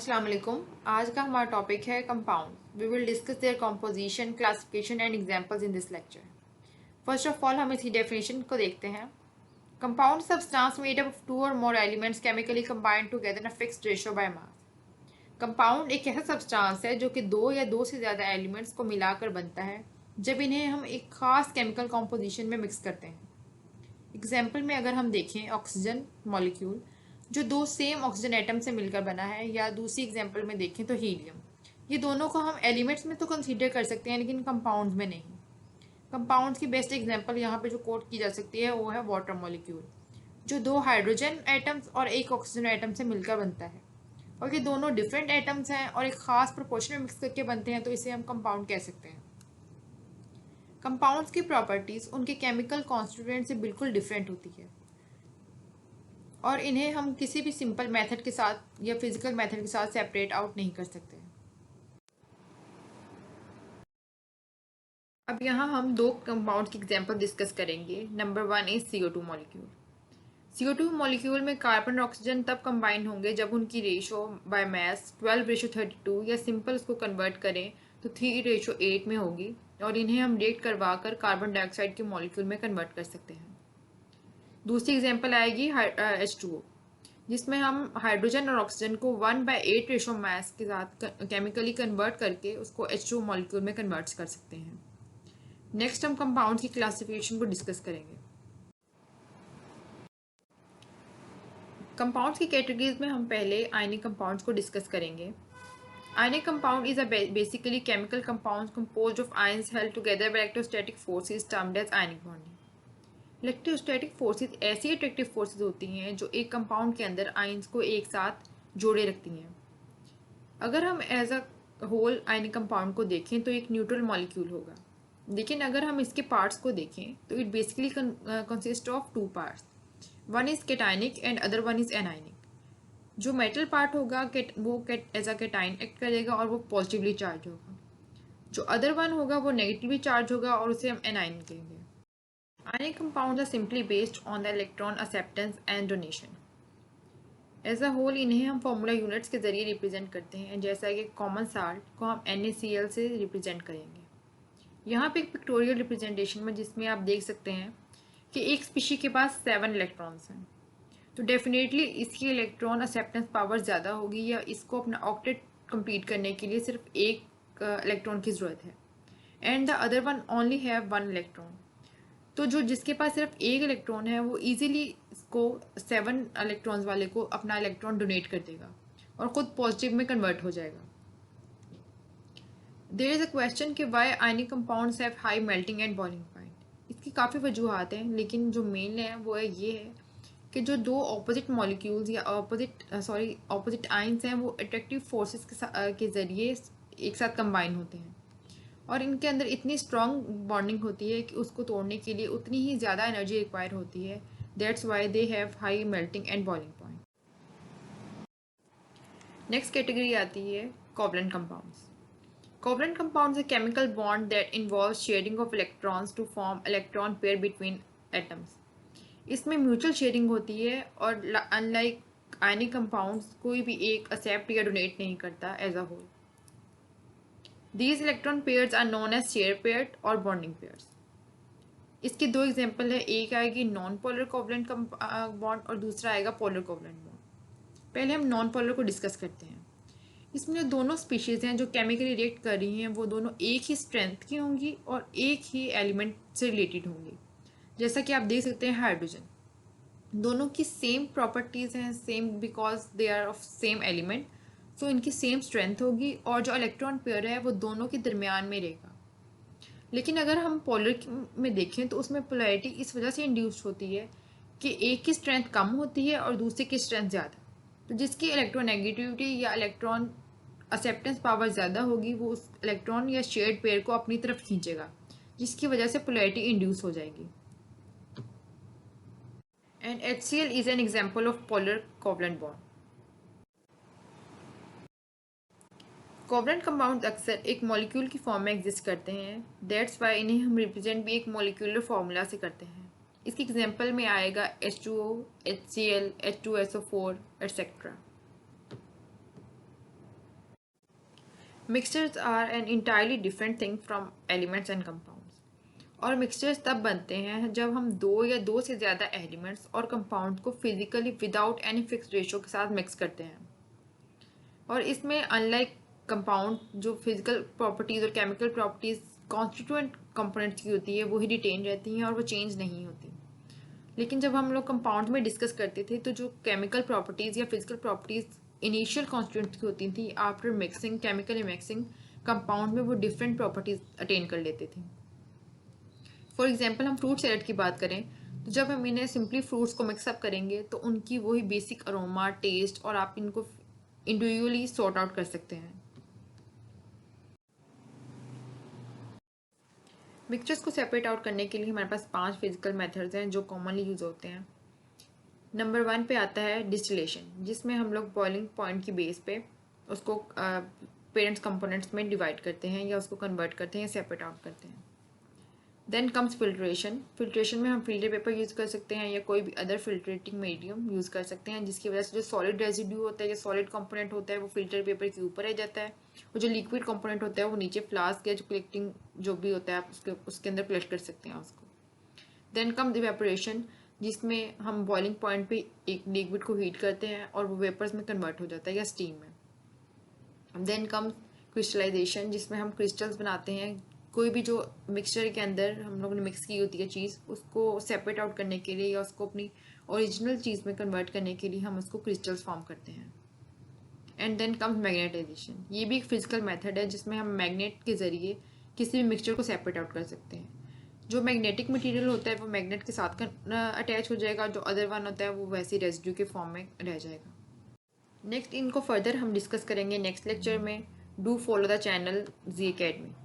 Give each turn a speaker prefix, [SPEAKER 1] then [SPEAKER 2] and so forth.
[SPEAKER 1] अस्सलाम वालेकुम। आज का हमारा टॉपिक है compound. We will discuss their composition, classification and examples in this lecture. First of all हम इसकी डेफिनेशन को देखते हैं। Compound substance made up of two or more elements chemically combined together in a fixed ratio by mass. Compound एक ऐसा substance है जो कि दो या दो से ज़्यादा एलिमेंट्स को मिलाकर बनता है जब इन्हें हम एक खास केमिकल कॉम्पोजिशन में मिक्स करते हैं। एग्जाम्पल में अगर हम देखें ऑक्सीजन मॉलिक्यूल जो दो सेम ऑक्सीजन एटम से मिलकर बना है, या दूसरी एग्जाम्पल में देखें तो हीलियम। ये दोनों को हम एलिमेंट्स में तो कंसीडर कर सकते हैं लेकिन कंपाउंड्स में नहीं। कंपाउंड्स की बेस्ट एग्जाम्पल यहाँ पे जो कोट की जा सकती है वो है वाटर मॉलिक्यूल जो दो हाइड्रोजन एटम्स और एक ऑक्सीजन एटम से मिलकर बनता है, और ये दोनों डिफरेंट एटम्स हैं और एक खास प्रोपोर्शन में मिक्स करके बनते हैं, तो इसे हम कंपाउंड कह सकते हैं। कंपाउंड्स की प्रॉपर्टीज उनके केमिकल कॉन्स्टिट्यूएंट से बिल्कुल डिफरेंट होती है और इन्हें हम किसी भी सिंपल मेथड के साथ या फिजिकल मेथड के साथ सेपरेट आउट नहीं कर सकते। अब यहाँ हम दो कंपाउंड की एग्जांपल डिस्कस करेंगे। Number 1 is CO2 molecule. CO2 molecule में कार्बन और ऑक्सीजन तब कंबाइन होंगे जब उनकी रेशो बाय मास 12:32 या सिंपल उसको कन्वर्ट करें तो 3:8 में होगी, और इन्हें हम रिएक्ट करवा कर कार्बन डाइऑक्साइड के मॉलिक्यूल में कन्वर्ट कर सकते हैं। दूसरी एग्जांपल आएगी H2O, जिसमें हम हाइड्रोजन और ऑक्सीजन को 1/8 रेशो मास के साथ केमिकली कन्वर्ट करके उसको H2O मॉलिक्यूल में कन्वर्ट कर सकते हैं। नेक्स्ट हम कंपाउंड की क्लासिफिकेशन को डिस्कस करेंगे। कंपाउंड्स की कैटेगरीज में हम पहले आयनिक कंपाउंड्स को डिस्कस करेंगे। Ionic compound is a basically chemical compound composed of ions held together by electrostatic forces termed as ionic bonding. Electrostatic forces ऐसी अट्रैक्टिव फोर्सेस होती हैं जो एक कंपाउंड के अंदर आयंस को एक साथ जोड़े रखती हैं। अगर हम as a whole ionic compound को देखें तो एक न्यूट्रल मॉलिक्यूल होगा, लेकिन अगर हम इसके पार्ट्स को देखें तो it basically consist of two parts. One is केटाइनिक and other one is anionic. जो मेटल पार्ट होगा वो एज अ केटाइन एक्ट करेगा और वो पॉजिटिवली चार्ज होगा। जो अदर वन होगा वो नेगेटिवली चार्ज होगा और उसे हम एनाइन कहेंगे। Ionic compounds are simply based on the electron acceptance and donation. As a whole इन्हें हम फॉर्मूला यूनिट्स के जरिए रिप्रेजेंट करते हैं, जैसा कि कॉमन साल्ट को हम NaCl से रिप्रेजेंट करेंगे। यहाँ पे एक पिक्टोरियल रिप्रेजेंटेशन में जिसमें आप देख सकते हैं कि एक स्पीशी के पास 7 इलेक्ट्रॉन्स हैं, तो डेफिनेटली इसकी इलेक्ट्रॉन एक्सेप्टेंस पावर ज़्यादा होगी, या इसको अपना ऑक्टेट कंप्लीट करने के लिए सिर्फ एक इलेक्ट्रॉन की ज़रूरत है। And the other one only have 1 electron. तो जो जिसके पास सिर्फ एक इलेक्ट्रॉन है वो इजीली इसको 7 इलेक्ट्रॉन्स वाले को अपना इलेक्ट्रॉन डोनेट कर देगा और खुद पॉजिटिव में कन्वर्ट हो जाएगा। देयर इज अ क्वेश्चन कि why ionic compounds have high melting and boiling point. इसकी काफ़ी वजूहत हैं, लेकिन जो मेन है वो ये है कि जो दो ऑपोजिट मॉलिक्यूल्स या ऑपोजिट आयंस हैं वो अट्रैक्टिव फोर्सेस के ज़रिए एक साथ कंबाइन होते हैं, और इनके अंदर इतनी स्ट्रॉन्ग बॉन्डिंग होती है कि उसको तोड़ने के लिए उतनी ही ज़्यादा एनर्जी रिक्वायर होती है। That's why they have high melting and boiling point. Next category आती है covalent compounds. Covalent compounds a chemical bond that involves sharing of electrons to form electron pair between atoms. इसमें mutual sharing होती है और unlike ionic compounds कोई भी एक accept या डोनेट नहीं करता as a whole. These electron pairs are known as shared pairs और bonding pairs. इसके दो एग्जांपल है, एक आएगी नॉन पोलर कोवलेंट बॉन्ड और दूसरा आएगा पोलर कोवलेंट बॉन्ड। पहले हम नॉन पोलर को डिस्कस करते हैं। इसमें जो दोनों स्पीशीज़ हैं जो केमिकली रिएक्ट कर रही हैं वो दोनों एक ही स्ट्रेंथ की होंगी और एक ही एलिमेंट से रिलेटेड होंगी। जैसा कि आप देख सकते हैं हाइड्रोजन, दोनों की सेम प्रॉपर्टीज़ हैं, same because they are of same element, so इनकी सेम स्ट्रेंथ होगी और जो इलेक्ट्रॉन पेयर है वो दोनों के दरमियान में रहेगा। लेकिन अगर हम पोलर में देखें तो उसमें पोलैरिटी इस वजह से इंड्यूस होती है कि एक की स्ट्रेंथ कम होती है और दूसरे की स्ट्रेंथ ज़्यादा, तो जिसकी इलेक्ट्रोनेगेटिविटी या इलेक्ट्रॉन एक्सेप्टेंस पावर ज़्यादा होगी वो उस इलेक्ट्रॉन या शेयर्ड पेयर को अपनी तरफ खींचेगा, जिसकी वजह से पोलैरिटी इंड्यूस हो जाएगी। And HCl is an example of polar covalent bond. Covalent compound अक्सर एक मॉलिक्यूल की फॉर्म में एग्जिस्ट करते हैं, दैट्स वाई इन्हें हम रिप्रेजेंट भी एक मॉलिक्यूलर फार्मूला से करते हैं। इसकी एग्जांपल में आएगा H2O, HCl, H2SO4 etcetera. Mixtures are an entirely different thing from elements and compounds. और मिक्सचर्स तब बनते हैं जब हम दो या दो से ज़्यादा एलिमेंट्स और कंपाउंड को physically without any fix ratio के साथ मिक्स करते हैं। और इसमें अनलाइक कंपाउंड जो फिजिकल प्रॉपर्टीज़ और केमिकल प्रॉपर्टीज़ कॉन्स्टिट्यूएंट कंपोनेंट्स की होती है वो ही रिटेन रहती हैं और वो चेंज नहीं होती। लेकिन जब हम लोग कंपाउंड में डिस्कस करते थे तो जो केमिकल प्रॉपर्टीज़ या फिजिकल प्रॉपर्टीज़ इनिशियल कॉन्स्टिट्यूएंट्स की होती थी, after mixing chemically mixing compound में वो डिफरेंट प्रॉपर्टीज़ अटेन कर लेते थे। फॉर एग्जाम्पल हम फ्रूट सैलेड की बात करें तो जब हम इन्हें सिंपली फ्रूट्स को मिक्सअप करेंगे तो उनकी वही बेसिक अरोमा, टेस्ट और आप इनको इंडिविजुअली सॉर्ट आउट कर सकते हैं। मिक्सचर्स को सेपरेट आउट करने के लिए हमारे पास 5 फिजिकल मेथड्स हैं जो कॉमनली यूज होते हैं। नंबर 1 पे आता है डिस्टिलेशन, जिसमें हम लोग बॉइलिंग पॉइंट की बेस पे उसको पेरेंट्स कंपोनेंट्स में डिवाइड करते हैं या उसको कन्वर्ट करते हैं या सेपरेट आउट करते हैं। Then comes filtration. फिल्ट्रेशन में हम फिल्टर पेपर यूज़ कर सकते हैं या कोई भी अदर फिल्ट्रेटिंग मीडियम यूज़ कर सकते हैं, जिसकी वजह से जो सॉलिड रेजिड्यू होता है या सॉलिड कंपोनेंट होता है वो फिल्टर पेपर के ऊपर रह जाता है और जो लिक्विड कंपोनेंट होता है वो नीचे फ्लास्क या जो कलेक्टिंग जो भी होता है आप उसके अंदर कलेक्ट कर सकते हैं उसको। देन कम इवेपोरेशन, जिसमें हम बॉइलिंग पॉइंट पे एक लिक्विड को हीट करते हैं और वो वेपर्स में कन्वर्ट हो जाता है या स्टीम में। देन कम क्रिस्टलाइजेशन, जिसमें हम क्रिस्टल्स बनाते हैं। कोई भी जो मिक्सचर के अंदर हम लोगों ने मिक्स की होती है चीज़, उसको सेपरेट आउट करने के लिए या उसको अपनी ओरिजिनल चीज़ में कन्वर्ट करने के लिए हम उसको क्रिस्टल्स फॉर्म करते हैं। And then comes magnetisation. ये भी एक फिजिकल मेथड है जिसमें हम मैग्नेट के ज़रिए किसी भी मिक्सचर को सेपरेट आउट कर सकते हैं। जो मैग्नेटिक मटेरियल होता है वो मैग्नेट के साथ अटैच हो जाएगा, जो अदर वन होता है वो वैसे रेजिड्यू के फॉर्म में रह जाएगा। नेक्स्ट इनको फर्दर हम डिस्कस करेंगे नेक्स्ट लेक्चर में। Do follow the channel G academy.